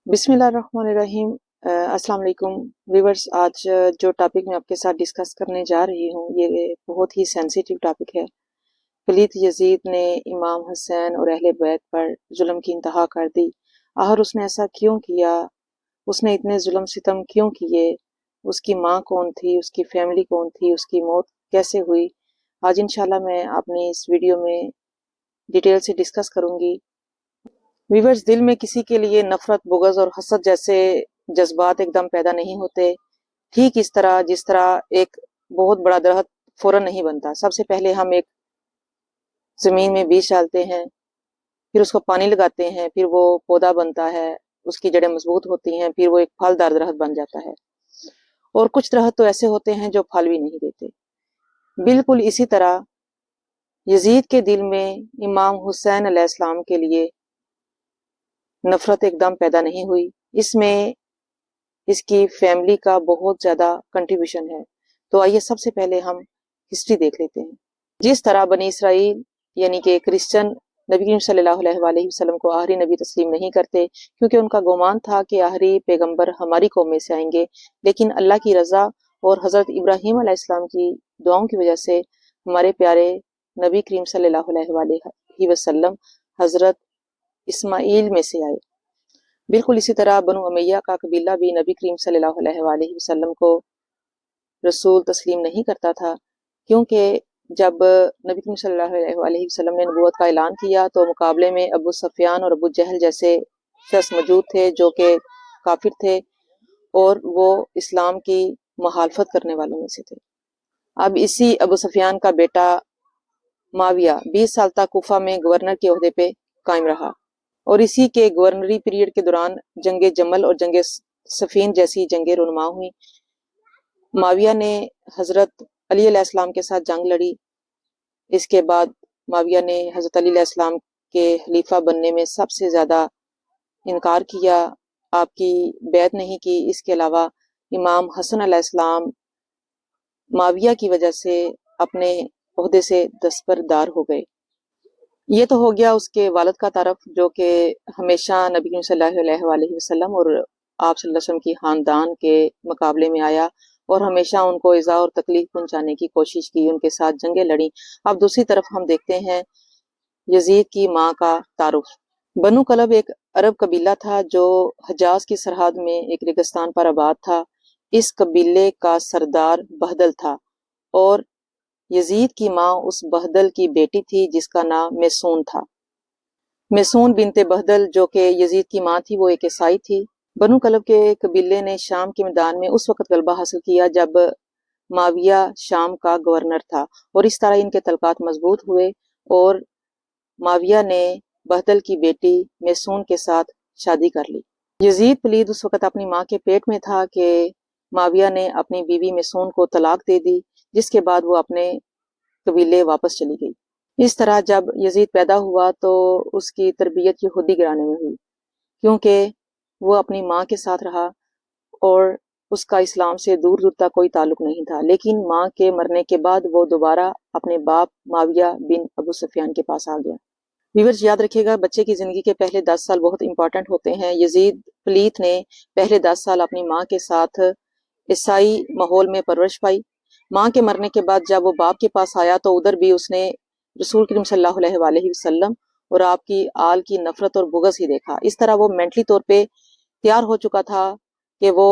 बिस्मिल्लाहिर्रहमानिर्रहीम। अस्सलाम वालेकुम व्यूवर्स। आज जो टॉपिक मैं आपके साथ डिस्कस करने जा रही हूँ ये बहुत ही सेंसिटिव टॉपिक है। वलीद यजीद ने इमाम हुसैन और अहले बैत पर जुल्म की इंतहा कर दी। आखिर उसने ऐसा क्यों किया? उसने इतने जुल्म सितम क्यों किए? उसकी माँ कौन थी? उसकी फैमिली कौन थी? उसकी मौत कैसे हुई? आज इंशाल्लाह मैं अपनी इस वीडियो में डिटेल से डिस्कस करूँगी। व्यूवर्स, दिल में किसी के लिए नफरत, बुग़्ज़ और हसद जैसे जज्बात एकदम पैदा नहीं होते। ठीक इस तरह जिस तरह एक बहुत बड़ा दरख्त फौरन नहीं बनता। सबसे पहले हम एक ज़मीन में बीज डालते हैं, फिर उसको पानी लगाते हैं, फिर वो पौधा बनता है, उसकी जड़ें मजबूत होती हैं, फिर वो एक फलदार दरख्त बन जाता है। और कुछ दरख्त तो ऐसे होते हैं जो फल भी नहीं देते। बिल्कुल इसी तरह यजीद के दिल में इमाम हुसैन अलैहिस्सलाम के लिए नफरत एकदम पैदा नहीं हुई। इसमें इसकी फैमिली का बहुत ज़्यादा कंट्रीब्यूशन है। तो आइए सबसे पहले हम हिस्ट्री देख लेते हैं। जिस तरह बनी इसराइल यानी कि क्रिश्चियन नबी करीम सल्लल्लाहु अलैहि वसल्लम को आखिरी नबी तस्लीम नहीं करते, क्योंकि उनका गुमान था कि आखिरी पैगंबर हमारी कौम में से आएंगे। लेकिन अल्लाह की रज़ा और हज़रत इब्राहीम अलैहिस्सलाम की दुआओं की वजह से हमारे प्यारे नबी करीम सल्लल्लाहु अलैहि वसल्लम हज़रत इस्माइल में से आए। बिल्कुल इसी तरह बनु उमैया का कबीला भी नबी करीम सल्लल्लाहु अलैहि वसल्लम को रसूल तस्लीम नहीं करता था, क्योंकि जब नबी करीम सल्लल्लाहु अलैहि वसल्लम ने नबूवत का ऐलान किया तो मुकाबले में अबू सुफियान और अबू जहल जैसे शख्स मौजूद थे जो कि काफिर थे और वो इस्लाम की मुखालफत करने वालों में से थे। अब इसी अबू सुफियान का बेटा माविया 20 साल तक कूफा में गवर्नर के ओहदे पे कायम रहा और इसी के गवर्नरी पीरियड के दौरान जंगे जमल और जंगे सफीन जैसी जंगे रुनमा हुई। माविया ने हजरत अली अलैहिस्सलाम के साथ जंग लड़ी। इसके बाद माविया ने हजरत अली अलैहिस्सलाम के खलीफा बनने में सबसे ज्यादा इनकार किया, आपकी बैत नहीं की। इसके अलावा इमाम हसन अलैहिस्सलाम माविया की वजह से अपने ओहदे से दस्तबरदार हो गए। ये तो हो गया उसके वालिद का तारफ, जो कि हमेशा नबी करीम सल्लल्लाहु अलैहि वसल्लम और आप सल्लल्लाहु अलैहि वसल्लम की खानदान के मुकाबले में आया और हमेशा उनको इज़ा और तकलीफ पहुंचाने की कोशिश की, उनके साथ जंगें लड़ी। अब दूसरी तरफ हम देखते हैं यजीद की माँ का तारुफ। बनु कलब एक अरब कबीला था जो हजाज की सरहद में एक रेगिस्तान पर आबाद था। इस कबीले का सरदार बहदल था और यजीद की माँ उस बहदल की बेटी थी जिसका नाम मैसून था। मैसून बिनते बहदल जो कि यजीद की माँ थी वो एक ईसाई थी। बनु कलब के कबीले ने शाम के मैदान में उस वक्त गलबा हासिल किया जब माविया शाम का गवर्नर था और इस तरह इनके तलकात मजबूत हुए और माविया ने बहदल की बेटी मैसून के साथ शादी कर ली। यजीद पलीद उस वक्त अपनी माँ के पेट में था कि माविया ने अपनी बीवी मैसून को तलाक दे दी, जिसके बाद वो अपने कबीले वापस चली गई। इस तरह जब यजीद पैदा हुआ तो उसकी तरबियत यहूदी घराने में हुई, क्योंकि वो अपनी माँ के साथ रहा और उसका इस्लाम से दूर दूर तक कोई ताल्लुक नहीं था। लेकिन माँ के मरने के बाद वो दोबारा अपने बाप माविया बिन अबू सुफियान के पास आ गया। व्यूअर्स, याद रखिएगा, बच्चे की जिंदगी के पहले 10 साल बहुत इंपॉर्टेंट होते हैं। यजीद पलीत ने पहले 10 साल अपनी माँ के साथ ईसाई माहौल में परवरिश पाई। माँ के मरने के बाद जब वो बाप के पास आया तो उधर भी उसने रसूल करीम सल्लल्लाहु अलैहि वसल्लम और आपकी आल की नफरत और बुग़्ज़ ही देखा। इस तरह वो मेंटली तौर पे तैयार हो चुका था कि वो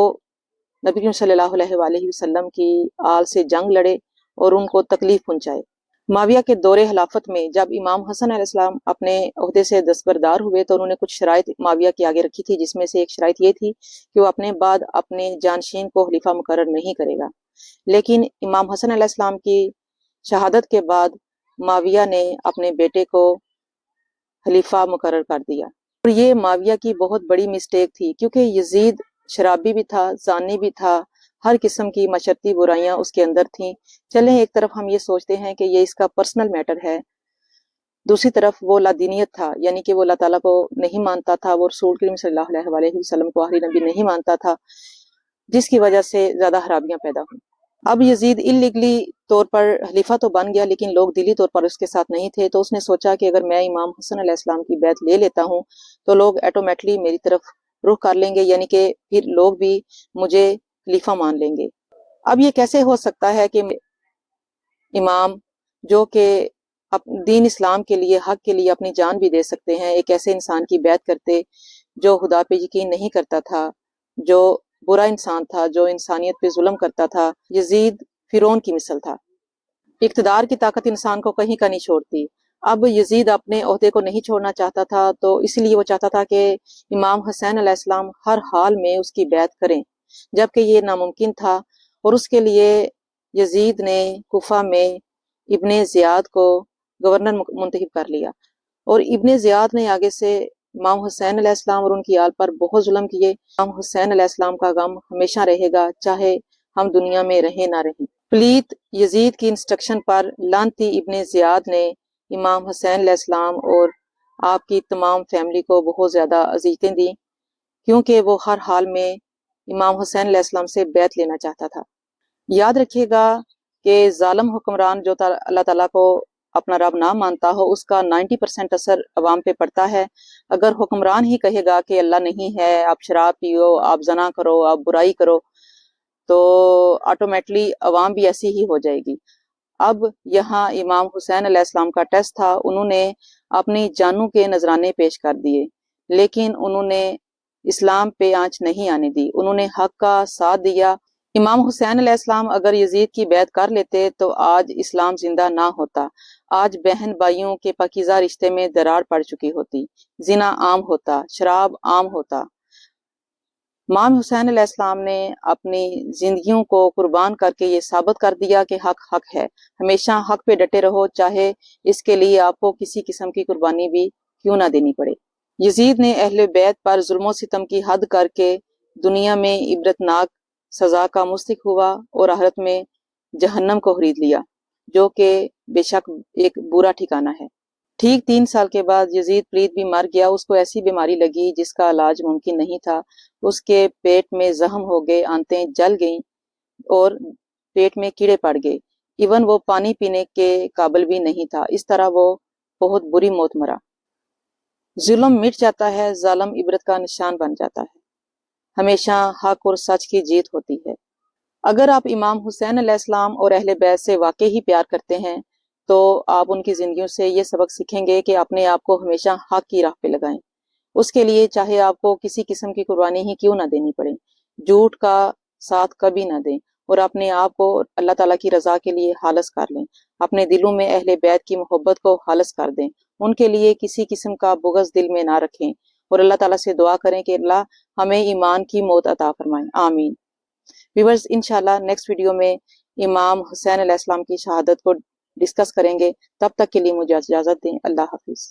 नबी करीम सल्लल्लाहु अलैहि वसल्लम की आल से जंग लड़े और उनको तकलीफ पहुंचाए। माविया के दौरे खिलाफत में जब इमाम हसन अलैहिस्सलाम अपने ओहदे से दस्तबरदार हुए तो उन्होंने कुछ शराइत माविया के आगे रखी थी, जिसमें से एक शराइत ये थी कि वो अपने बाद अपने जानशीन को खलीफा मुकर्रर नहीं करेगा। लेकिन इमाम हसन अलैहिस्सलाम की शहादत के बाद माविया ने अपने बेटे को खलीफा मुकर्रर कर दिया और ये माविया की बहुत बड़ी मिस्टेक थी, क्योंकि यजीद शराबी भी था, जानी भी था, हर किस्म की मशरती बुराइयां उसके अंदर थीं। चलें, एक तरफ हम ये सोचते हैं कि ये इसका पर्सनल मैटर है, दूसरी तरफ वो लादीनियत था, यानी कि वो अल्लाह ताला को नहीं मानता था, वो रसूल करीम सल्लल्लाहु अलैहि वसल्लम को आखिरी नबी नहीं मानता था, जिसकी वजह से ज्यादा खराबियां पैदा हुई। अब यजीद इलीगली तौर पर खलीफा तो बन गया, लेकिन लोग दिली तौर पर उसके साथ नहीं थे। तो उसने सोचा कि अगर मैं इमाम हसन अलैहिस्सलाम की बैत ले लेता हूँ तो लोग ऑटोमेटिकली मेरी तरफ رخ کر لیں گے، یعنی کہ پھر لوگ بھی مجھے خلیفہ مان لیں گے۔ اب یہ کیسے ہو سکتا ہے کہ امام جو کہ دین اسلام کے لیے، حق کے لیے اپنی جان بھی دے سکتے ہیں، ایک ایسے انسان کی بیعت کرتے جو خدا پہ یقین نہیں کرتا تھا، جو برا انسان تھا، جو انسانیت پہ ظلم کرتا تھا۔ یزید فرعون کی مثل تھا۔ اقتدار کی طاقت انسان کو کہیں کا نہیں چھوڑتی۔ اب یزید اپنے عہدے کو نہیں چھوڑنا چاہتا تھا، تو اس لیے وہ چاہتا تھا کہ امام حسین علیہ السلام ہر حال میں اس کی بیعت کریں، جبکہ یہ ناممکن تھا، اور اس کے لیے یزید نے کوفہ میں ابن زیاد کو گورنر منتخب کر لیا، اور ابن زیاد نے آگے سے امام حسین علیہ السلام اور ان کی آل پر بہت ظلم کیے۔ امام حسین علیہ السلام کا غم ہمیشہ رہے گا، چاہے ہم دنیا میں رہیں نہ رہیں۔ پلیت یزید کی انسٹرکشن پر لعنتی ابن زیاد نے امام حسین علیہ السلام اور آپ کی تمام فیملی کو بہت زیادہ اذیتیں دیں، کیونکہ وہ ہر حال میں امام حسین علیہ السلام سے بیعت لینا چاہتا تھا۔ یاد رکھیے گا کہ ظالم حکمران جو اللہ تعالیٰ کو اپنا رب نہ مانتا ہو، اس کا 90% اثر عوام پہ پڑتا ہے۔ اگر حکمران ہی کہے گا کہ اللہ نہیں ہے، آپ شراب پیو، آپ زنا کرو، آپ برائی کرو، تو آٹومیٹلی عوام بھی ایسی ہی ہو جائے گی۔ اب یہاں امام حسین علیہ السلام کا ٹیسٹ تھا، انہوں نے اپنی جانوں کے نذرانے پیش کر دیے، لیکن انہوں نے اسلام پہ آنچ نہیں آنے دی، انہوں نے حق کا ساتھ دیا۔ امام حسین علیہ السلام اگر یزید کی بیعت کر لیتے تو آج اسلام زندہ نہ ہوتا، آج بہن بھائیوں کے پاکیزہ رشتے میں دراڑ پڑ چکی ہوتی، زنا عام ہوتا، شراب عام ہوتا۔ امام حسین علیہ السلام نے اپنی زندگیوں کو قربان کر کے یہ ثابت کر دیا کہ حق حق ہے، ہمیشہ حق پہ ڈٹے رہو، چاہے اس کے لیے آپ کو کسی قسم کی قربانی بھی کیوں نہ دینی پڑے۔ یزید نے اہل بیت پر ظلم و ستم کی حد کر کے دنیا میں عبرتناک سزا کا مستحق ہوا، اور آخرت میں جہنم کو خرید لیا، جو کہ بے شک ایک برا ٹھکانہ ہے۔ ٹھیک 3 سال کے بعد یزید پلیت بھی مر گیا، اس کو ایسی بیماری لگی جس کا علاج ممکن نہیں تھا، اس کے پیٹ میں زخم ہو گئے، آنتیں جل گئیں اور پیٹ میں کیڑے پڑ گئے، ایون وہ پانی پینے کے قابل بھی نہیں تھا۔ اس طرح وہ بہت بری موت مرا۔ ظلم مٹ جاتا ہے، ظالم عبرت کا نشان بن جاتا ہے، ہمیشہ حق اور سچ کی جیت ہوتی ہے۔ اگر آپ امام حسین علیہ السلام اور اہل بیت سے واقعی ہی پیار کرتے ہیں تو آپ ان کی زندگیوں سے یہ سبق سیکھیں گے کہ اپنے آپ کو ہمیشہ حق کی راہ پہ لگائیں، اس کے لیے چاہے آپ کو کسی قسم کی قربانی ہی کیوں نہ دینی پڑے، جھوٹ کا ساتھ کبھی نہ دیں، اور اپنے آپ کو اللہ تعالیٰ کی رضا کے لیے خالص کر لیں، اپنے دلوں میں اہل بیت کی محبت کو خالص کر دیں، ان کے لیے کسی قسم کا بغض دل میں نہ رکھیں، اور اللہ تعالیٰ سے دعا کریں کہ اللہ ہمیں ایمان کی موت عطا فرمائیں، آمین۔ ویورز، انشاءاللہ نیکسٹ ویڈیو میں امام حسین علیہ السلام کی شہادت کو ڈسکس کریں گے، تب تک کے لیے مجھے اجازت دیں، اللہ حافظ۔